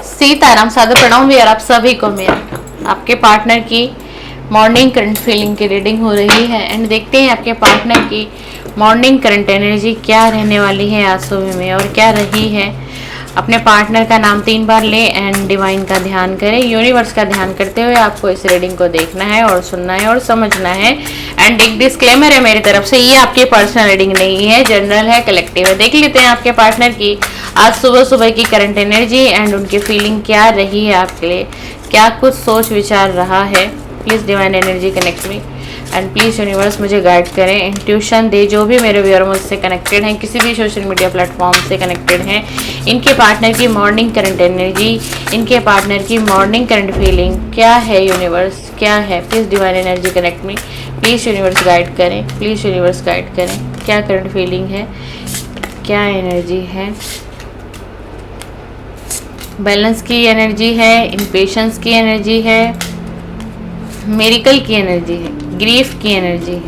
सीताराम सादर प्रणाम भी, और आप सभी को मेरा आपके पार्टनर की मॉर्निंग करंट फीलिंग की रीडिंग हो रही है। एंड देखते हैं आपके पार्टनर की मॉर्निंग करंट एनर्जी क्या रहने वाली है आज सुबह में और क्या रही है। अपने पार्टनर का नाम 3 बार ले एंड डिवाइन का ध्यान करें। यूनिवर्स का ध्यान करते हुए आपको इस रीडिंग को देखना है और सुनना है और समझना है। एंड एक डिस्क्लेमर है मेरी तरफ से, ये आपकी पर्सनल रीडिंग नहीं है, जनरल है, कलेक्टिव है। देख लेते हैं आपके पार्टनर की आज सुबह सुबह की करंट एनर्जी एंड उनकी फीलिंग क्या रही है आपके लिए, क्या कुछ सोच विचार रहा है। Please divine energy connect me and please universe मुझे गाइड करें, इंट्यूशन दे। जो भी मेरे व्यूअर मुझसे कनेक्टेड हैं, किसी भी सोशल मीडिया प्लेटफॉर्म से कनेक्टेड हैं, इनके पार्टनर की मॉर्निंग करंट एनर्जी, इनके पार्टनर की मॉर्निंग करंट फीलिंग क्या है, यूनिवर्स क्या है। Please divine energy connect me, please universe guide करें, प्लीज़ यूनिवर्स गाइड करें। क्या करंट फीलिंग है, क्या एनर्जी है। बैलेंस की एनर्जी है, इम्पेशंस की एनर्जी है, मिरेकल की एनर्जी है, ग्रीफ की एनर्जी है।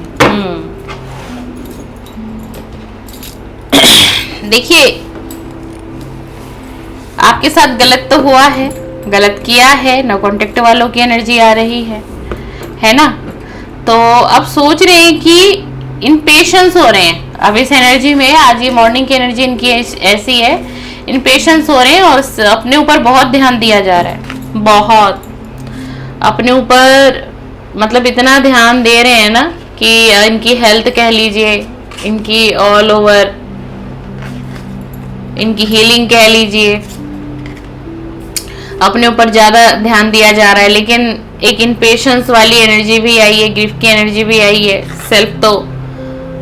देखिए, आपके साथ गलत तो हुआ है, गलत किया है, नो कॉन्टेक्ट वालों की एनर्जी आ रही है ना। तो अब सोच रहे हैं कि इम्पेशंस हो रहे हैं। अब इस एनर्जी में आज ये मॉर्निंग की एनर्जी इनकी ऐसी है, इम्पेशंस हो रहे हैं और अपने ऊपर बहुत ध्यान दिया जा रहा है, बहुत अपने ऊपर, मतलब इतना ध्यान दे रहे हैं ना कि इनकी हेल्थ कह लीजिए, इनकी ऑल ओवर इनकी हीलिंग कह लीजिए, अपने ऊपर ज्यादा ध्यान दिया जा रहा है। लेकिन एक इम्पेशंस वाली एनर्जी भी आई है, गिफ्ट की एनर्जी भी आई है। सेल्फ तो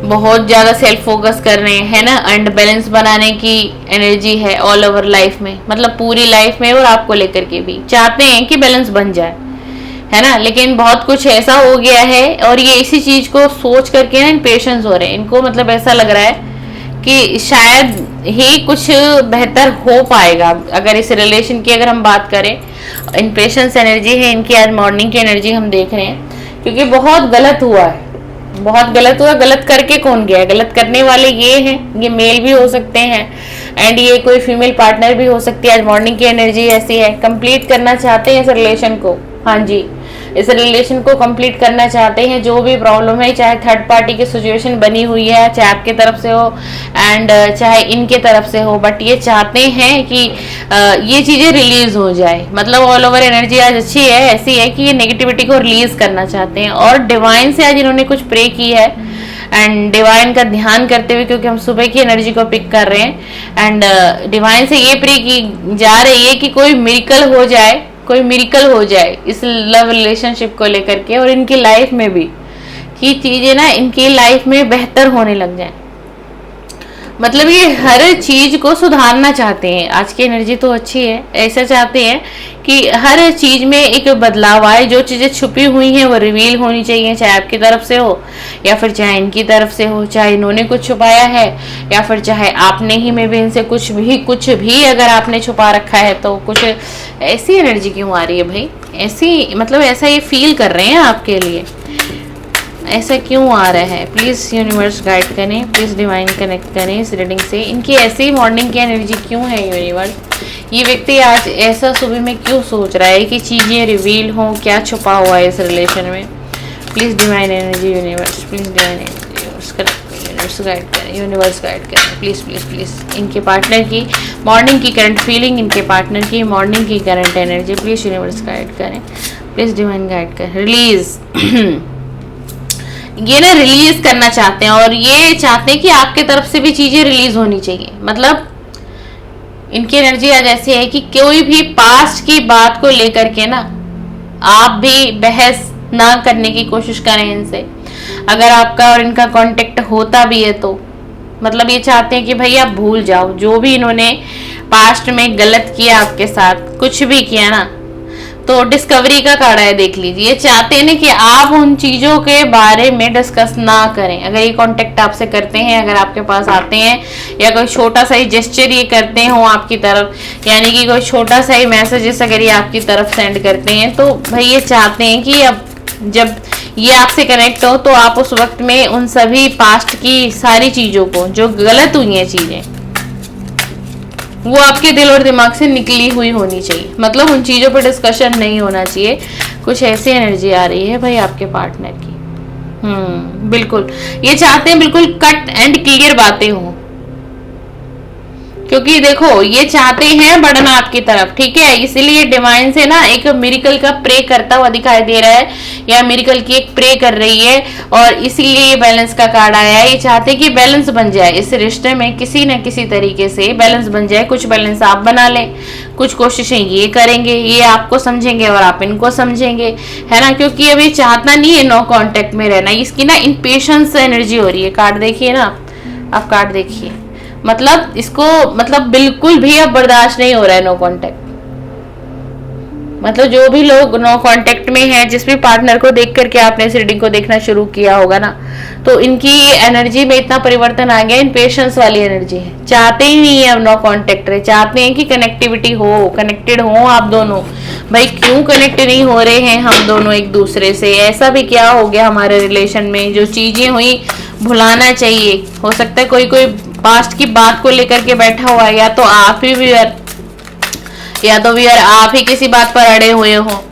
बहुत ज्यादा सेल्फ फोकस कर रहे हैं, है ना। एंड बैलेंस बनाने की एनर्जी है ऑल ओवर लाइफ में, मतलब पूरी लाइफ में, और आपको लेकर के भी चाहते हैं कि बैलेंस बन जाए, है ना। लेकिन बहुत कुछ ऐसा हो गया है और ये इसी चीज को सोच करके ना इम्पेशंस हो रहे हैं इनको। मतलब ऐसा लग रहा है कि शायद ही कुछ बेहतर हो पाएगा। अगर इस रिलेशन की अगर हम बात करें, इम्पेशंस एनर्जी है इनकी, आज मॉर्निंग की एनर्जी हम देख रहे हैं, क्योंकि बहुत गलत हुआ है, बहुत गलत हुआ। गलत करके कौन गया है, गलत करने वाले ये हैं, ये मेल भी हो सकते हैं एंड ये कोई फीमेल पार्टनर भी हो सकती है। आज मॉर्निंग की एनर्जी ऐसी है, कंप्लीट करना चाहते हैं इस रिलेशन को। हाँ जी, इस रिलेशन को कंप्लीट करना चाहते हैं। जो भी प्रॉब्लम है, चाहे थर्ड पार्टी की सिचुएशन बनी हुई है, चाहे आपके तरफ से हो एंड चाहे इनके तरफ से हो, बट ये चाहते हैं कि ये चीजें रिलीज हो जाए। मतलब ऑल ओवर एनर्जी आज अच्छी है, ऐसी है कि ये नेगेटिविटी को रिलीज करना चाहते हैं। और डिवाइन से आज इन्होंने कुछ प्रे की है एंड डिवाइन का ध्यान करते हुए, क्योंकि हम सुबह की एनर्जी को पिक कर रहे हैं, एंड डिवाइन से ये प्रे की जा रही है कि कोई मिरेकल हो जाए, कोई मिरेकल हो जाए इस लव रिलेशनशिप को लेकर के, और इनकी लाइफ में भी, कि चीजें ना इनकी लाइफ में बेहतर होने लग जाए। मतलब ये हर चीज को सुधारना चाहते हैं। आज की एनर्जी तो अच्छी है, ऐसा चाहते हैं कि हर चीज में एक बदलाव आए। जो चीजें छुपी हुई हैं वो रिवील होनी चाहिए, चाहे आपकी तरफ से हो या फिर चाहे इनकी तरफ से हो, चाहे इन्होंने कुछ छुपाया है या फिर चाहे आपने ही में भी इनसे कुछ भी अगर आपने छुपा रखा है तो कुछ। ऐसी एनर्जी क्यों आ रही है भाई, ऐसी मतलब ऐसा ये फील कर रहे हैं आपके लिए, ऐसा क्यों आ रहा है। प्लीज़ यूनिवर्स गाइड करें, प्लीज़ डिवाइन कनेक्ट करें इस रीडिंग से। इनकी ऐसी मॉर्निंग की एनर्जी क्यों है यूनिवर्स। ये व्यक्ति आज ऐसा सुबह में क्यों सोच रहा है कि चीज़ें रिवील हों, क्या छुपा हुआ है इस रिलेशन में। Please divine energy universe, please divine energy universe guide करें, यूनिवर्स गाइड करें, प्लीज़ प्लीज़ प्लीज़। इनके पार्टनर की मॉर्निंग की करंट फीलिंग, इनके पार्टनर की मॉर्निंग की current energy, please universe guide करें, प्लीज़ डिवाइन गाइड करें। रिलीज ये ना रिलीज करना चाहते हैं और ये चाहते हैं कि आपके तरफ से भी चीजें रिलीज होनी चाहिए। मतलब इनकी एनर्जी आज ऐसी है कि कोई भी पास्ट की बात को लेकर के ना आप भी बहस ना करने की कोशिश करें इनसे। अगर आपका और इनका कांटेक्ट होता भी है तो मतलब ये चाहते हैं कि भाई आप भूल जाओ जो भी इन्होंने पास्ट में गलत किया, आपके साथ कुछ भी किया ना। तो डिस्कवरी का कार्ड है, देख लीजिए। ये चाहते हैं ना कि आप उन चीजों के बारे में डिस्कस ना करें। अगर ये कांटेक्ट आपसे करते हैं, अगर आपके पास आते हैं या कोई छोटा सा ही जेस्चर ये करते हो आपकी तरफ, यानी कि कोई छोटा सा ही मैसेजेस अगर ये आपकी तरफ सेंड करते हैं, तो भाई ये चाहते हैं कि अब जब ये आपसे कनेक्ट हो तो आप उस वक्त में उन सभी पास्ट की सारी चीजों को, जो गलत हुई हैं चीजें, वो आपके दिल और दिमाग से निकली हुई होनी चाहिए, मतलब उन चीजों पर डिस्कशन नहीं होना चाहिए। कुछ ऐसी एनर्जी आ रही है भाई आपके पार्टनर की। बिल्कुल ये चाहते हैं बिल्कुल कट एंड क्लियर बातें हो, क्योंकि देखो ये चाहते हैं बढ़ना आपकी तरफ, ठीक है। इसीलिए डिवाइन से ना एक मिरेकल का प्रे करता हुआ दिखाई दे रहा है, या मिरेकल की एक प्रे कर रही है, और इसीलिए ये बैलेंस का कार्ड आया है। ये चाहते हैं कि बैलेंस बन जाए इस रिश्ते में, किसी न किसी तरीके से बैलेंस बन जाए। कुछ बैलेंस आप बना लें, कुछ कोशिशें ये करेंगे, ये आपको समझेंगे और आप इनको समझेंगे, है ना। क्योंकि अब ये चाहता नहीं है नो कांटेक्ट में रहना, इसकी ना इम्पेशंस एनर्जी हो रही है। कार्ड देखिए ना आप कार्ड देखिए, मतलब इसको मतलब बिल्कुल भी अब बर्दाश्त नहीं हो रहा है नो कांटेक्ट। मतलब जो भी लोग नो कांटेक्ट में हैं, जिस भी पार्टनर को देख करके आपने इस रीडिंग को देखना शुरू किया होगा ना, तो इनकी एनर्जी में इतना परिवर्तन आ गया, इम्पेशंस वाली एनर्जी है। चाहते ही नहीं है अब नो कांटेक्ट रहे, चाहते हैं कि कनेक्टिविटी हो, कनेक्टेड हो आप दोनों। भाई क्यों कनेक्ट नहीं हो रहे हैं हम दोनों एक दूसरे से? ऐसा भी क्या हो गया हमारे रिलेशन में? जो चीजें हुई भुलाना चाहिए। हो सकता है कोई कोई पास्ट की बात को लेकर के बैठा हुआ है, या तो आप ही व्यूअर, या तो व्यूअर आप ही किसी बात पर अड़े हुए हो।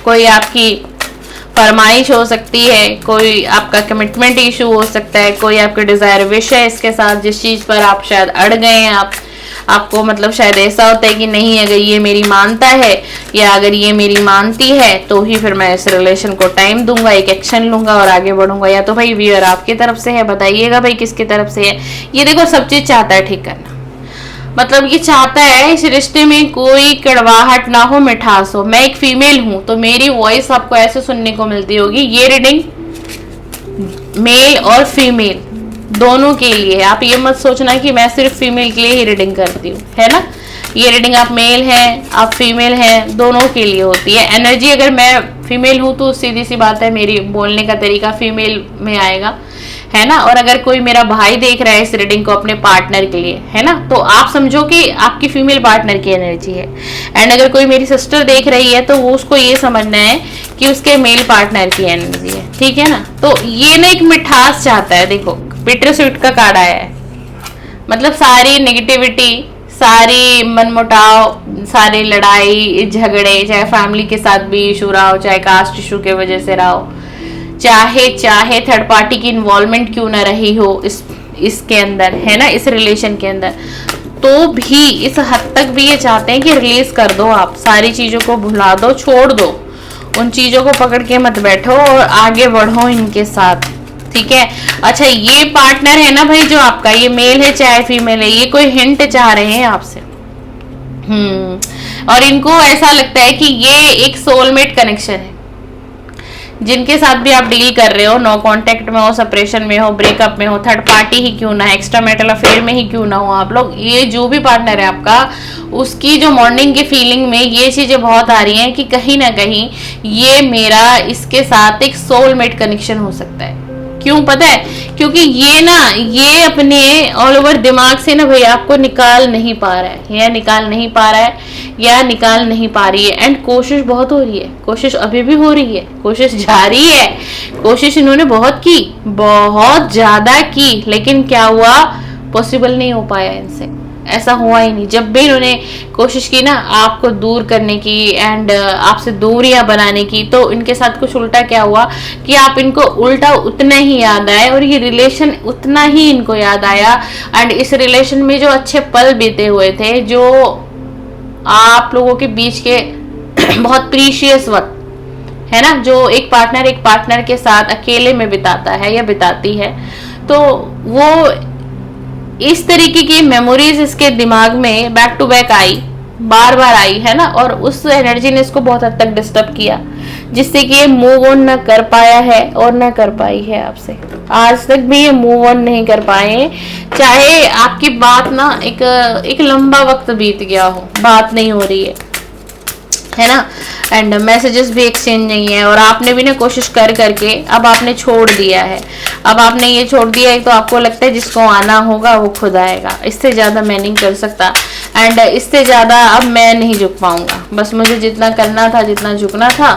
कोई आपकी फरमाइश हो सकती है, कोई आपका कमिटमेंट इशू हो सकता है, कोई आपके डिजायर विश है इसके साथ, जिस चीज पर आप शायद अड़ गए हैं। आपको मतलब शायद ऐसा होता है कि नहीं, अगर ये मेरी मानता है या अगर ये मेरी मानती है तो ही फिर मैं इस रिलेशन को टाइम दूंगा, एक एक्शन लूंगा और आगे बढ़ूंगा। या तो भाई व्यूअर आपकी तरफ से है, बताइएगा भाई किसकी तरफ से है। ये देखो सब चीज चाहता है ठीक करना, मतलब ये चाहता है इस रिश्ते में कोई कड़वाहट ना हो, मिठास हो। मैं एक फीमेल हूं तो मेरी वॉइस आपको ऐसे सुनने को मिलती होगी। ये रीडिंग मेल और फीमेल दोनों के लिए। आप ये मत सोचना कि मैं सिर्फ फीमेल के लिए ही रीडिंग करती हूँ, है ना। ये रीडिंग आप मेल हैं, आप फीमेल हैं, दोनों के लिए होती है। एनर्जी अगर मैं फीमेल हूँ तो सीधी सी बात है मेरी बोलने का तरीका फीमेल में आएगा, है ना। और अगर कोई मेरा भाई देख रहा है इस रीडिंग को अपने पार्टनर के लिए, है ना, तो आप समझो कि आपकी फीमेल पार्टनर की एनर्जी है। एंड अगर कोई मेरी सिस्टर देख रही है तो वो उसको ये समझना है कि उसके मेल पार्टनर की एनर्जी है, ठीक है ना। तो ये ना एक मिठास चाहता है। देखो बिटर स्वीट का कार्ड आया है, मतलब सारी नेगेटिविटी, सारी मनमुटाव, सारी लड़ाई झगड़े, चाहे फैमिली के साथ भी इशू रहा हो, चाहे कास्ट इशू के वजह से रहा हो, चाहे थर्ड पार्टी की इन्वॉल्वमेंट क्यों ना रही हो इसके अंदर, है ना, इस रिलेशन के अंदर, तो भी इस हद तक भी ये चाहते हैं कि रिलीज कर दो, आप सारी चीजों को भुला दो, छोड़ दो, उन चीजों को पकड़ के मत बैठो और आगे बढ़ो इनके साथ, ठीक है। अच्छा ये पार्टनर है ना भाई जो आपका, ये मेल है चाहे फीमेल है, ये कोई हिंट चाह रहे हैं आपसे। और इनको ऐसा लगता है कि ये एक सोलमेट कनेक्शन है। जिनके साथ भी आप डील कर रहे हो, नो कांटेक्ट में हो, सेपरेशन में हो, ब्रेकअप में हो, थर्ड पार्टी ही क्यों ना, एक्स्ट्रा मैरिटल अफेयर में ही क्यों ना हो आप लोग, ये जो भी पार्टनर है आपका, उसकी जो मॉर्निंग की फीलिंग में ये चीजें बहुत आ रही हैं कि कहीं ना कहीं ये मेरा इसके साथ एक सोलमेट कनेक्शन हो सकता है। क्यों पता है? क्योंकि ये अपने ऑल ओवर दिमाग से ना भाई आपको निकाल नहीं पा रहा है, या निकाल नहीं पा रहा है, या निकाल नहीं पा रही है। एंड कोशिश बहुत हो रही है, कोशिश अभी भी हो रही है, कोशिश जारी है, कोशिश इन्होंने बहुत की, बहुत ज्यादा की, लेकिन क्या हुआ, पॉसिबल नहीं हो पाया इनसे, ऐसा हुआ ही नहीं। जब भी इन्होंने कोशिश की ना आपको दूर करने की एंड आपसे दूरियां बनाने की, तो इनके साथ कुछ उल्टा क्या हुआ कि आप इनको उल्टा उतना ही याद आए और ये रिलेशन उतना ही इनको याद आया। एंड इस रिलेशन में जो अच्छे पल बीते हुए थे, जो आप लोगों के बीच के बहुत प्रीशियस वक्त, है ना, जो एक पार्टनर के साथ अकेले में बिताता है या बिताती है, तो वो इस तरीके की मेमोरीज इसके दिमाग में बैक टू बैक आई, बार बार आई, है ना। और उस एनर्जी ने इसको बहुत हद तक डिस्टर्ब किया, जिससे कि ये मूव ऑन न कर पाया है और न कर पाई है आपसे। आज तक भी ये मूव ऑन नहीं कर पाए, चाहे आपकी बात ना एक लंबा वक्त बीत गया हो, बात नहीं हो रही है ना, एंड मैसेजेस भी एक्सचेंज नहीं है, और आपने भी ना कोशिश कर करके अब आपने छोड़ दिया है। अब आपने ये छोड़ दिया है तो आपको लगता है जिसको आना होगा वो खुद आएगा, इससे ज्यादा मैं नहीं कर सकता, एंड इससे ज्यादा अब मैं नहीं झुक पाऊंगा। बस मुझे जितना करना था, जितना झुकना था,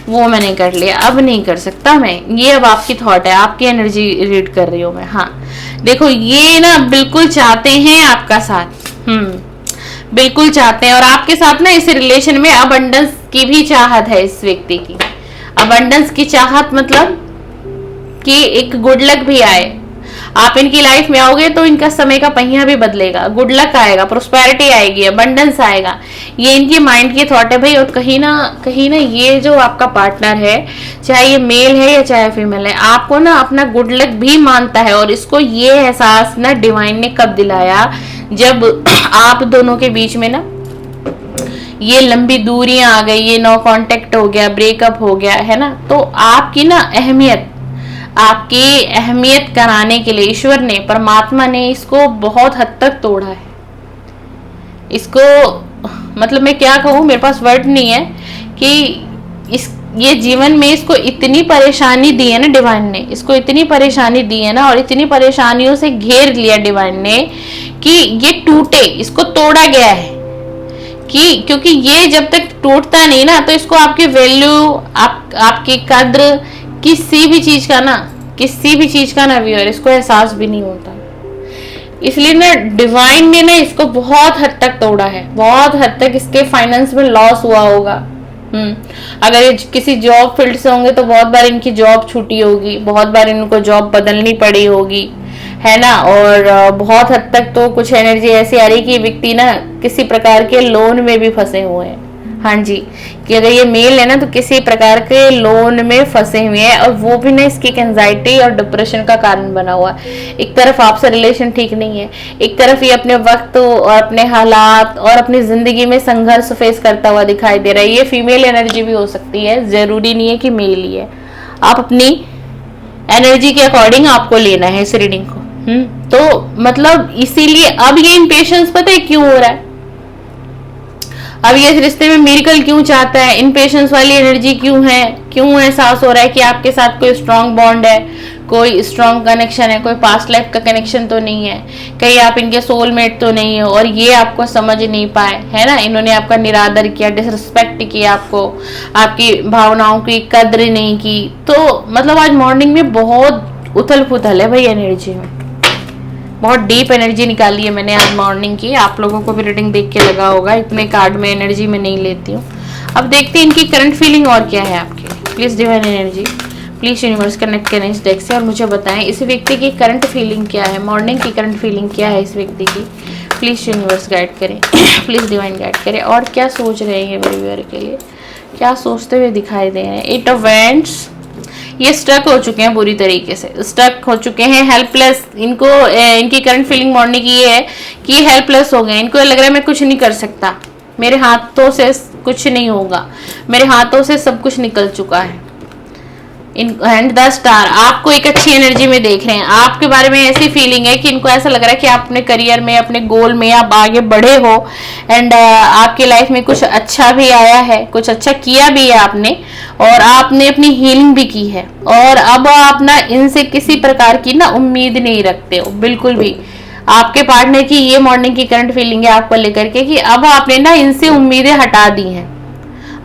वो मैंने कर लिया, अब नहीं कर सकता मैं। ये अब आपकी थॉट है, आपकी एनर्जी रीड कर रही हूँ मैं। हाँ देखो ये ना बिल्कुल चाहते हैं आपका साथ, बिल्कुल चाहते हैं। और आपके साथ ना इस रिलेशन में अबंडेंस की भी चाहत है इस व्यक्ति की। अबंडेंस की चाहत मतलब कि एक गुड लक भी आए। आप इनकी लाइफ में आओगे तो इनका समय का पहिया भी बदलेगा, गुड लक आएगा, प्रोस्पेरिटी आएगी, अबंडेंस आएगा। ये इनकी माइंड की थॉट है भाई। और कहीं ना ये जो आपका पार्टनर है, चाहे ये मेल है या चाहे फीमेल है, आपको ना अपना गुड लक भी मानता है। और इसको ये एहसास ना डिवाइन ने कब दिलाया, जब आप दोनों के बीच में ना ये लंबी दूरियां आ गई, ये नो कांटेक्ट हो गया, ब्रेकअप हो गया, है ना। तो आपकी अहमियत कराने के लिए ईश्वर ने, परमात्मा ने इसको बहुत हद तक तोड़ा है। इसको मतलब मैं क्या कहूँ, मेरे पास वर्ड नहीं है कि ये जीवन में इसको इतनी परेशानी दी है ना डिवाइन ने, इसको इतनी परेशानी दी है ना, और इतनी परेशानियों से घेर लिया डिवाइन ने कि ये टूटे, इसको तोड़ा गया है। क्योंकि ये जब तक टूटता नहीं ना, तो इसको आपकी वैल्यू, आपकी कद्र किसी भी चीज का ना व्यूअर इसको एहसास भी नहीं होता। इसलिए ना डिवाइन ने ना इसको बहुत हद तक तोड़ा है, बहुत हद तक इसके फाइनेंस में लॉस हुआ होगा। अगर ये किसी जॉब फील्ड से होंगे तो बहुत बार इनकी जॉब छूटी होगी, बहुत बार इनको जॉब बदलनी पड़ी होगी, है ना। और बहुत हद तक तो कुछ एनर्जी ऐसी आ रही कि व्यक्ति ना किसी प्रकार के लोन में भी फंसे हुए हैं। हाँ जी, कि अगर ये मेल है ना तो किसी प्रकार के लोन में फंसे हुए हैं, और वो भी ना इसकी एंजाइटी और डिप्रेशन का कारण बना हुआ है। एक तरफ आपसे रिलेशन ठीक नहीं है, एक तरफ ये अपने वक्त और अपने हालात और अपनी जिंदगी में संघर्ष फेस करता हुआ दिखाई दे रहा है। ये फीमेल एनर्जी भी हो सकती है, जरूरी नहीं है कि मेल ही है। आप अपनी एनर्जी के अकॉर्डिंग आपको लेना है इस रीडिंग को। तो मतलब इसीलिए अब ये इम्पेशंस पता है क्यों हो रहा है, अब ये इस रिश्ते में मिरेकल क्यों चाहता है, इम्पेशंस वाली एनर्जी क्यों है, क्यों एहसास हो रहा है कि आपके साथ कोई स्ट्रांग बॉन्ड है, कोई स्ट्रांग कनेक्शन है, कोई पास्ट लाइफ का कनेक्शन तो नहीं है, कहीं आप इनके सोलमेट तो नहीं हो, और ये आपको समझ नहीं पाए, है ना। इन्होंने आपका निरादर किया, डिसरिस्पेक्ट किया, आपको आपकी भावनाओं की कद्र नहीं की। तो मतलब आज मॉर्निंग में बहुत उथल पुथल है भाई एनर्जी में, बहुत डीप एनर्जी निकाली है मैंने आज मॉर्निंग की। आप लोगों को भी रीडिंग देख के लगा होगा, इतने कार्ड में एनर्जी में नहीं लेती हूँ। अब देखते हैं इनकी करंट फीलिंग और क्या है आपके। Please divine energy, please universe connect करें इस डेक से और मुझे बताएं इस व्यक्ति की करंट फीलिंग क्या है, मॉर्निंग की करंट फीलिंग क्या है इस व्यक्ति की। प्लीज यूनिवर्स गाइड करें, प्लीज डिवाइन गाइड करें। और क्या सोच रहे हैं मेरे व्यूअर के लिए, क्या सोचते हुए दिखाई दे रहे हैं। 8 ऑफ वैंड्स, ये स्टक हो चुके हैं, पूरी तरीके से स्टक हो चुके हैं, हेल्पलेस। इनको इनकी करंट फीलिंग मॉर्निंग की ये है कि हेल्पलेस हो गए। इनको लग रहा है मैं कुछ नहीं कर सकता, मेरे हाथों से कुछ नहीं होगा, मेरे हाथों से सब कुछ निकल चुका है। एंड द स्टार, आपको एक अच्छी एनर्जी में देख रहे हैं। आपके बारे में ऐसी फीलिंग है कि इनको ऐसा लग रहा है कि आप अपने करियर में, अपने गोल में आप आगे बढ़े हो। एंड आपकी लाइफ में कुछ अच्छा भी आया है, कुछ अच्छा किया भी है आपने, और आपने अपनी हीलिंग भी की है। और अब आप ना इनसे किसी प्रकार की ना उम्मीद नहीं रखते हो बिल्कुल भी। आपके पार्टनर की ये मॉर्निंग की करंट फीलिंग है आपको लेकर के कि अब आपने ना इनसे उम्मीदें हटा दी हैं।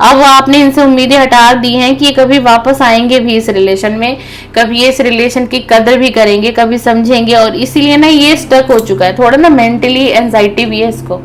अब आपने इनसे उम्मीदें हटा दी हैं कि कभी वापस आएंगे भी इस रिलेशन में, कभी ये इस रिलेशन की कदर भी करेंगे, कभी समझेंगे। और इसीलिए ना ये स्टक हो चुका है, थोड़ा ना मेंटली एंजाइटी भी है इसको।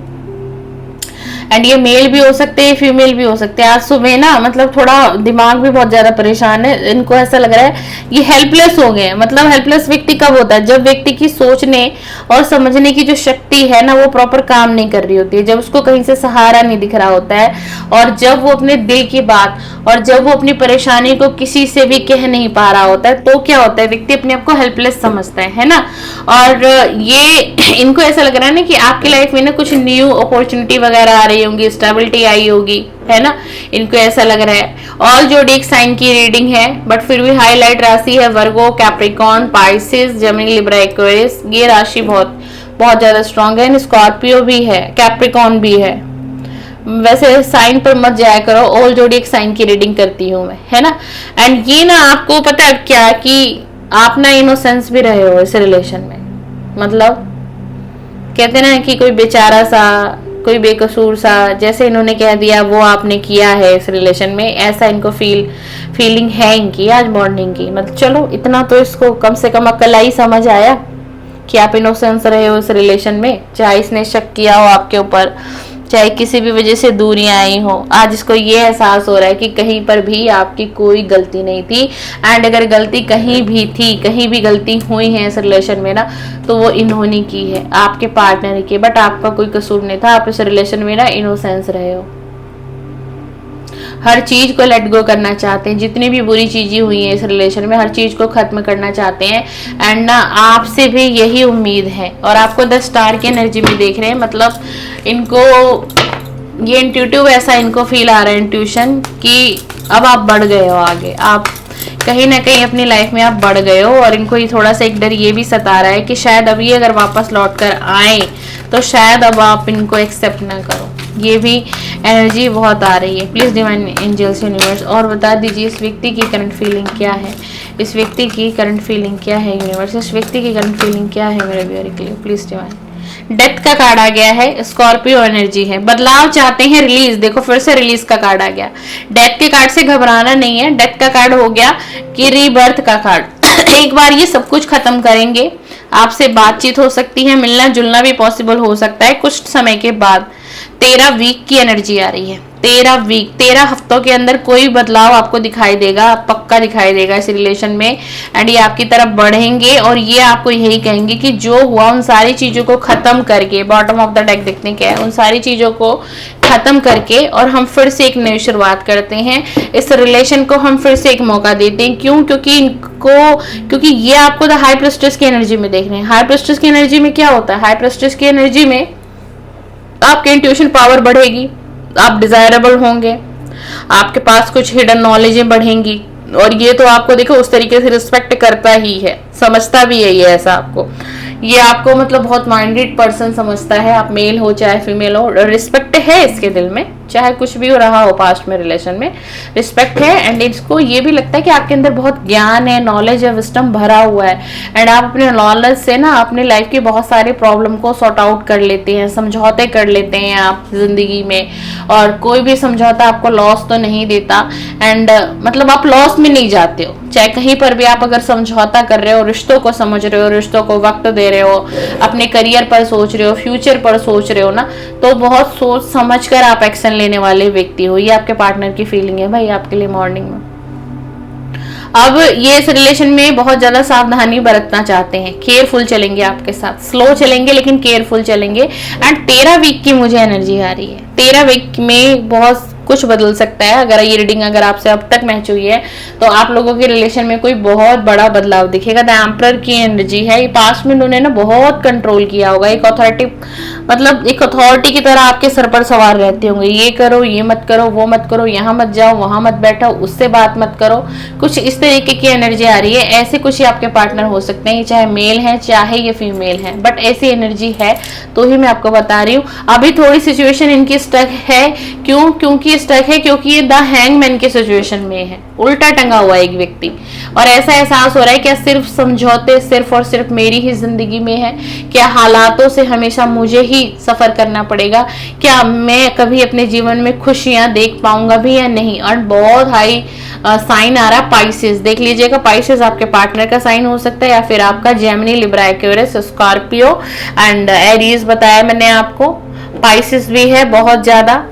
एंड ये मेल भी हो सकते हैं, फीमेल भी हो सकते हैं। आज सुबह ना मतलब थोड़ा दिमाग भी बहुत ज्यादा परेशान है, इनको ऐसा लग रहा है ये हेल्पलेस हो गए। मतलब हेल्पलेस व्यक्ति कब होता है, जब व्यक्ति की सोचने और समझने की जो शक्ति है ना वो प्रॉपर काम नहीं कर रही होती है, जब उसको कहीं से सहारा नहीं दिख रहा होता है, और जब वो अपने दिल की बात और जब वो अपनी परेशानी को किसी से भी कह नहीं पा रहा होता है, तो क्या होता है व्यक्ति अपने आप को हेल्पलेस समझता है ना। और ये इनको ऐसा लग रहा है ना कि आपकी लाइफ में ना कुछ न्यू अपॉर्चुनिटी वगैरह आ रही होंगी, स्टेबिलिटी आई होगी, है ना। इनको ऐसा लग रहा है। ऑल जोडिक साइन की रीडिंग है, बट फिर भी हाईलाइट राशि है Virgo, Capricorn, Pisces, Gemini, Libra, Aquarius. ये राशि बहुत बहुत ज्यादा स्ट्रांग है। स्कॉर्पियो भी है, कैप्रिकॉन भी है। वैसे साइन पर मत जाया करो, ऑल जोडिक साइन की रीडिंग करती हूँ मैं, है ना। एंड ये ना आपको पता है क्या कि आप ना इनोसेंस भी रहे हो इस रिलेशन में। मतलब कहते ना कि कोई बेचारा सा, कोई बेकसूर सा, जैसे इन्होंने कह दिया वो आपने किया है इस रिलेशन में, ऐसा इनको फीलिंग है इनकी आज मॉर्निंग की। मतलब चलो इतना तो इसको कम से कम अक्ल आई, समझ आया कि आप इनोसेंस रहे हो इस रिलेशन में, चाहे इसने शक किया हो आपके ऊपर, चाहे किसी भी वजह से दूरियां आई हो, आज इसको ये एहसास हो रहा है कि कहीं पर भी आपकी कोई गलती नहीं थी। एंड अगर गलती कहीं भी थी, कहीं भी गलती हुई है इस रिलेशन में ना, तो वो इन्होंने की है, आपके पार्टनर की। बट आपका कोई कसूर नहीं था, आप इस रिलेशन में ना इनोसेंस रहे हो, हर चीज को लेट गो करना चाहते हैं। जितनी भी बुरी चीजें हुई हैं इस रिलेशन में, हर चीज को खत्म करना चाहते हैं। एंड ना आपसे भी यही उम्मीद है, और आपको 10 स्टार की एनर्जी में देख रहे हैं। मतलब इनको ये इंट्यूटिव ऐसा इनको फील आ रहा है, इंट्यूशन, कि अब आप बढ़ गए हो आगे, आप कहीं ना कहीं अपनी लाइफ में आप बढ़ गए हो। और इनको ये थोड़ा सा एक डर ये भी सता रहा है कि शायद अभी अगर वापस लौट कर आए तो शायद अब आप इनको एक्सेप्ट ना करो। ये भी एनर्जी बहुत आ रही है। प्लीज डिवाइन एंजल्स यूनिवर्स और बता दीजिए इस व्यक्ति की करंट फीलिंग क्या है, इस व्यक्ति की करंट फीलिंग क्या है यूनिवर्स, इस व्यक्ति की करंट फीलिंग क्या है मेरे व्यूअर के लिए। Please divine. डेथ का कार्ड आ गया है, स्कॉर्पियो एनर्जी है, बदलाव चाहते हैं, रिलीज। देखो फिर से रिलीज का कार्ड आ गया। डेथ के कार्ड से घबराना नहीं है, डेथ का कार्ड हो गया कि रीबर्थ का कार्ड। एक बार ये सब कुछ खत्म करेंगे, आपसे बातचीत हो सकती है, मिलना जुलना भी पॉसिबल हो सकता है कुछ समय के बाद। 13 वीक की एनर्जी आ रही है, 13 वीक, 13 हफ्तों के अंदर कोई बदलाव आपको दिखाई देगा, पक्का दिखाई देगा इस रिलेशन में। एंड ये आपकी तरफ बढ़ेंगे और ये आपको यही कहेंगे कि जो हुआ उन सारी चीजों को खत्म करके, बॉटम ऑफ द डेक देखने क्या है, उन सारी चीजों को खत्म करके और हम फिर से एक नई शुरुआत करते हैं। इस रिलेशन को हम फिर से एक मौका देते हैं। क्यों? क्योंकि ये आपको द हाई प्रिस्टेस की एनर्जी में देख रहे हैं। हाई प्रिस्टेस की एनर्जी में क्या होता है? हाई प्रिस्टेस की एनर्जी में आपकी इंट्यूशन पावर बढ़ेगी, आप डिजायरेबल होंगे, आपके पास कुछ हिडन नॉलेजें बढ़ेंगी, और ये तो आपको देखो उस तरीके से रिस्पेक्ट करता ही है, समझता भी है ये ऐसा आपको, ये आपको मतलब बहुत माइंडेड पर्सन समझता है, आप मेल हो चाहे फीमेल हो, रिस्पेक्ट है इसके दिल में, चाहे कुछ भी हो रहा हो पास्ट में रिलेशन में, रिस्पेक्ट है। एंड इसको ये भी लगता है कि आपके अंदर बहुत ज्ञान है, नॉलेज है, विस्डम भरा हुआ है। एंड आप अपने नॉलेज से ना अपने लाइफ की बहुत सारे प्रॉब्लम को सॉर्ट आउट कर लेते हैं, समझौते कर लेते हैं आप जिंदगी में, और कोई भी समझौता आपको लॉस तो नहीं देता। एंड मतलब आप लॉस में नहीं जाते हो, चाहे कहीं पर भी आप अगर समझौता कर रहे हो, रिश्तों को समझ रहे हो, रिश्तों को वक्त दे रहे हो, अपने करियर पर सोच रहे हो, फ्यूचर पर सोच रहे हो ना, तो बहुत सोच समझ कर आप एक्शन लेने वाले व्यक्ति हो। ये आपके पार्टनर की फीलिंग है भाई आपके लिए मॉर्निंग में। अब ये इस रिलेशन में बहुत ज्यादा सावधानी बरतना चाहते हैं, केयरफुल चलेंगे आपके साथ, स्लो चलेंगे लेकिन केयरफुल चलेंगे। एंड 13 वीक की मुझे एनर्जी आ रही है, 13 वीक में बहुत कुछ बदल सकता है। अगर ये रीडिंग अगर आपसे अब तक मैच हुई है तो आप लोगों के रिलेशन में कोई बहुत बड़ा बदलाव दिखेगा। द एम्परर की एनर्जी है, ये पास्ट में उन्होंने ना बहुत कंट्रोल किया होगा, एक अथॉरिटी, मतलब एक अथॉरिटी की तरह आपके सर पर सवार रहते होंगे, ये करो, ये मत करो, वो मत करो, यहाँ मत जाओ, वहां मत बैठो, उससे बात मत करो, कुछ इस तरीके की एनर्जी आ रही है। ऐसे कुछ ही आपके पार्टनर हो सकते हैं, चाहे मेल है चाहे ये फीमेल है, बट ऐसी एनर्जी है तो ही मैं आपको बता रही हूँ। अभी थोड़ी सिचुएशन इनकी स्टक है, क्यों? क्योंकि स्टक है क्योंकि ये द हैंगमैन की सिचुएशन में है, उल्टा टंगा हुआ एक व्यक्ति, और ऐसा एहसास हो रहा है क्या सिर्फ समझौते सिर्फ और सिर्फ मेरी ही जिंदगी में है? क्या हालातों से हमेशा मुझे ही सफर करना पड़ेगा? क्या मैं कभी अपने जीवन में खुशियां देख पाऊंगा भी या नहीं? और बहुत हाई साइन आ रहा है पाइसेस, देख लीजिएगा, पाइसेस आपके पार्टनर का साइन हो सकता है, या फिर आपका Gemini, Libra, Aquarius, Scorpio and Aries बताया मैंने आपको, पाइसेस भी है बहुत ज्यादा,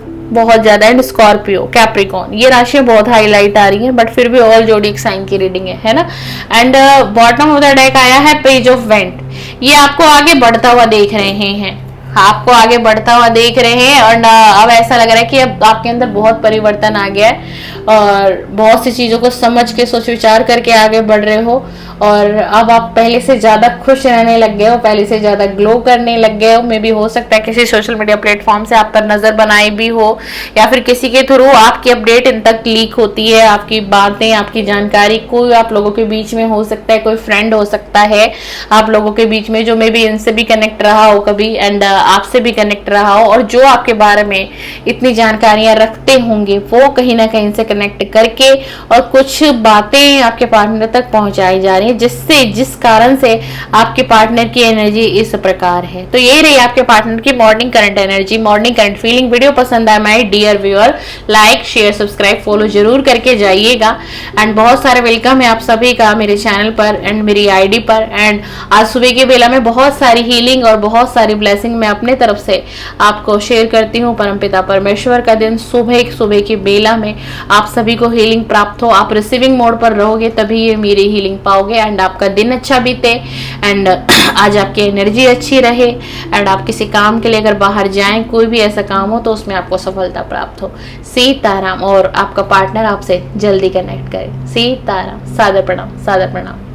एंड स्कॉर्पियो, कैप्रिकॉन, ये राशियां बहुत हाईलाइट आ रही हैं, बट फिर भी ऑल जोडिक साइन की रीडिंग है ना। And bottom of the deck आया है पेज ऑफ वेंट, ये आपको आगे बढ़ता हुआ देख रहे हैं, आपको आगे बढ़ता हुआ देख रहे हैं, और अब ऐसा लग रहा है कि अब आपके अंदर बहुत परिवर्तन आ गया है, और बहुत सी चीजों को समझ के सोच विचार करके आगे बढ़ रहे हो, और अब आप पहले से ज्यादा खुश रहने लग गए हो, पहले से ज्यादा ग्लो करने लग गए हो। मे भी हो सकता है किसी सोशल मीडिया प्लेटफॉर्म से आप पर नजर बनाई भी हो, या फिर किसी के थ्रू आपकी अपडेट इन तक लीक होती है, आपकी बातें, आपकी जानकारी कोई आप लोगों के बीच में हो सकता है, कोई फ्रेंड हो सकता है आप लोगों के बीच में जो मे भी इनसे भी कनेक्ट रहा हो कभी, एंड आपसे भी कनेक्ट रहा हो, और जो आपके बारे में इतनी जानकारियां रखते होंगे वो कहीं ना कहीं से कनेक्ट करके और कुछ बातें आपके पार्टनर तक पहुंचाई जा रही है, जिस कारण से आपके पार्टनर की एनर्जी इस प्रकार है। तो ये रही आपके पार्टनर की morning current energy, morning current feeling. Video पसंद आए my dear viewer, like share subscribe follow जरूर करके जाइएगा। एंड बहुत सारे वेलकम है आप सभी का मेरे चैनल पर एंड मेरी आईडी पर। एंड आज सुबह की बेला में बहुत सारी हीलिंग और बहुत सारी ब्लेसिंग मैं अपने तरफ से आपको शेयर करती हूँ। परमपिता परमेश्वर का दिन सुबह की बेला में आप सभी को हीलिंग प्राप्त हो। आप रिसीविंग मोड पर रहोगे तभी ये मेरी हीलिंग पाओगे एंड आपका दिन अच्छा बीते एंड आज आपकी एनर्जी अच्छी रहे एंड आप किसी काम के लिए अगर बाहर जाएं, कोई भी ऐसा काम हो तो उसमें आपको सफलता प्राप्त हो। सीताराम। और आपका पार्टनर आपसे जल्दी कनेक्ट करे। सीताराम। सादर प्रणाम, सादर प्रणाम।